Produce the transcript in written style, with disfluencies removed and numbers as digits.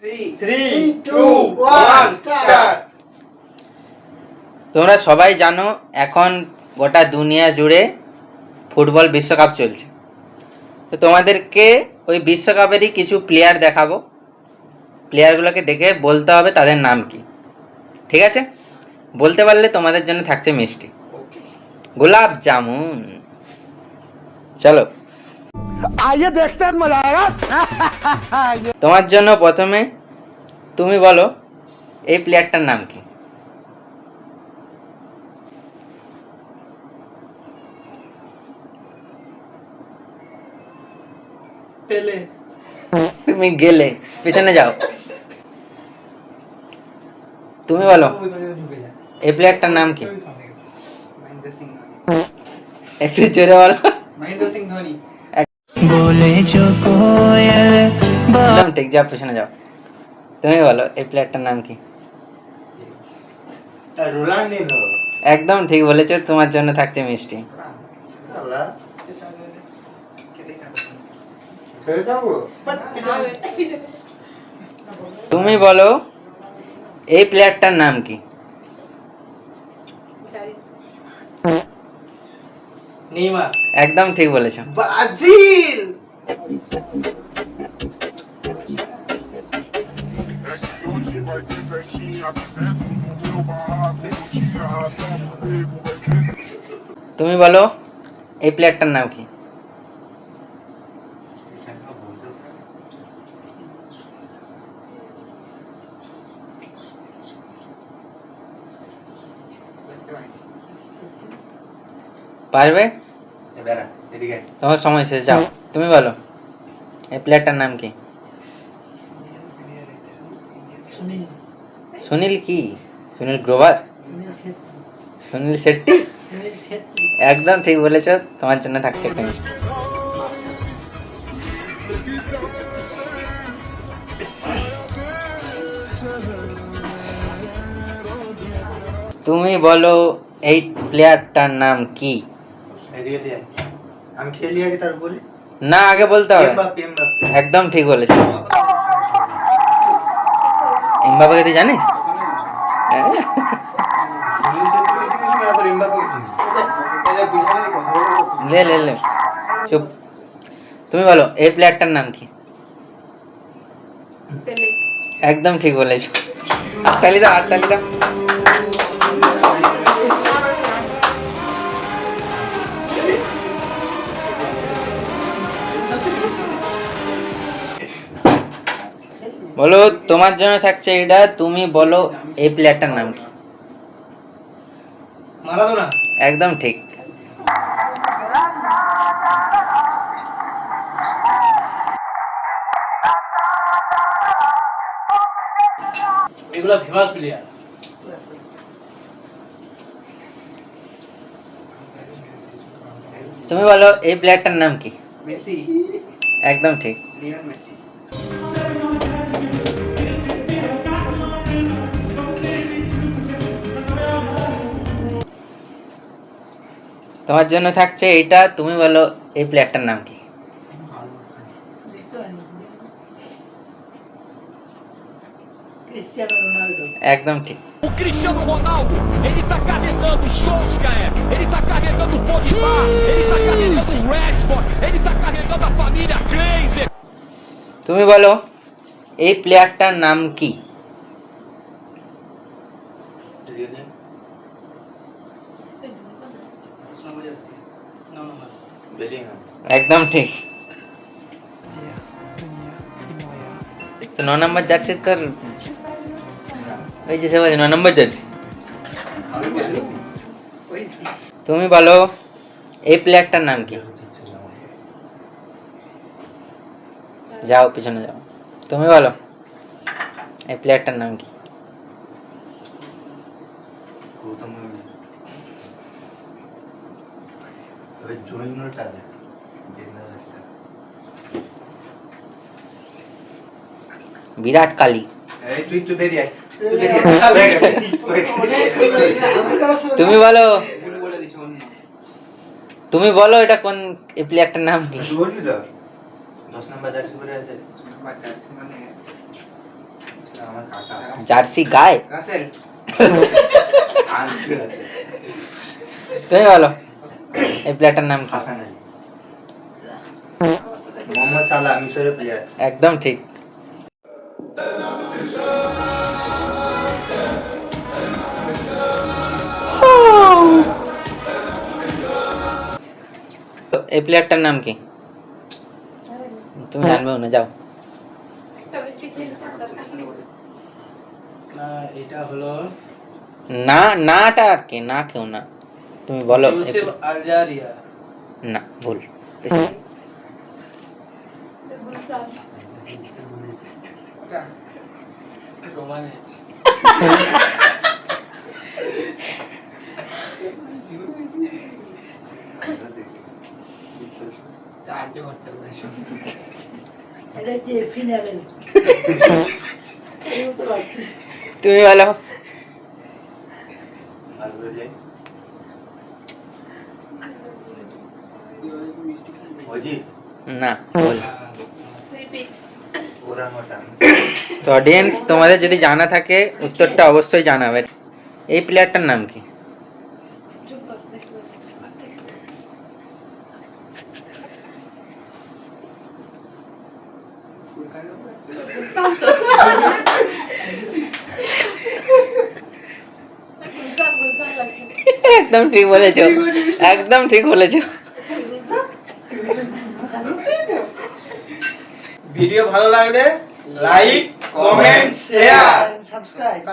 3, 2, 1, start. তোমরা সবাই জানো এখন গোটা দুনিয়া জুড়ে ফুটবল বিশ্বকাপ চলছে। তো তোমাদেরকে ওই বিশ্বকাপেরই কিছু প্লেয়ার দেখাবো, প্লেয়ারগুলোকে দেখে বলতে হবে তাদের নাম কি। ঠিক আছে? বলতে পারলে তোমাদের জন্য থাকছে মিষ্টি, গোলাপ জামুন। চলো आइए देखते हैं मजा आएगा। তোমার জন্য প্রথমে তুমি বলো এই প্লেয়ারটার নাম কি। পেলে তুমি গেলে পিছনে যাও, তুমি বলো এই প্লেয়ারটার নাম কি। মহেন্দ্র সিং ধোনি। একটু জোরে বলো। মহেন্দ্র সিং ধোনি। একদম ঠিক, যাও পিছনে যাও। তুমি বলো এই প্লেয়ারটার নাম কি। রোনাল্ডিনহো। একদম ঠিক বলেছো, তোমার জন্য থাকছে মিষ্টি। তুমি বলো এই প্লেয়ারটার নাম কি। নেইমার। একদম ঠিক বলেছো। ব্রাজিল। তুমি বলো এই প্লেয়ারটার নাম কি। পারবে? তোমার সময় শেষ, যাও। তুমি বলো এই প্লেয়ারটার নাম কি। সুনীল কি? সুনীল গ্রোভার? সুনীল শেট্টি? একদম ঠিক বলেছো, তোমার জন্য থাকছে একটা মিষ্টি। তুমি বলো এই প্লেয়ারটার নাম কি। আমি খেলি আগে তার বলি না, আগে বলতে হবে। এমবাপ্পে। একদম ঠিক বলেছো। এমবাপ্পেকে তুই জানিস? লে লে লে, চুপ। তুমি বলো এই প্লেয়ারটার নাম কি। একদম ঠিক বলেছো। হাততালি দাও, হাততালি দাও। বলো তোমার জন্য থাকছে এটা, তুমি বলো এই প্লেয়ারটার নাম কি। মারাদোনা। একদম ঠিক। এগুলো ফেমাস প্লেয়ার। তুমি বলো এই প্লেয়ারটার নাম কি। মেসি। একদম ঠিক। Lionel Messi. তোমার জন্য থাকছে এইটা, তুমি বলো এই প্লেয়ারটার নাম কি। Cristiano Ronaldo. একদম ঠিক। O Cristiano Ronaldo, ele tá carregando Solskjaer, ele tá carregando o Pogba, ele tá carregando o Rashford, ele tá carregando a família Glazer. তুমি বলো এই প্লেয়ারটার নাম কি। একদম ঠিক। তো 9 নম্বর জার্সি তোর ওই যে সবাই 9 নম্বর জার্সি। তুমি বলো এই প্লেয়ারটার নাম কি। যাও পিছনে যাও। তুমি বলো এই প্লেয়ারটার নাম কি। বিরাট কালী। তুমি বলো, তুমি বলো এটা কোন এই প্লেয়ারটার নাম কি। 10 নাম্বার জার্সি পরে আছে। 10 নাম্বার জার্সি মানে আমার কাকা জার্সি গায়? রাসেল তুমি বলো এই প্লেয়ারটার নাম কি? হাসান আলী মোহাম্মদ সালাহ মিশরের প্লেয়ার একদম ঠিক। তো এই প্লেয়ারটার নাম কি? তুমি জানবে না, যাও। না এটা হলো না নাটা আর কি, না কেউ না, তুমি বলো। ইউসুফ আলজারিয়া না, ভুল। পেছনে। রোমানেজ তুমি বলো। না, ভুল। তো অডিয়েন্স, তোমাদের যদি জানা থাকে উত্তরটা অবশ্যই জানাবে। এই প্লেয়ারটার নাম কি? একদম ঠিক বলেছো, একদম ঠিক বলেছো। ভিডিও ভালো লাগলে লাইক কমেন্ট শেয়ার সাবস্ক্রাইব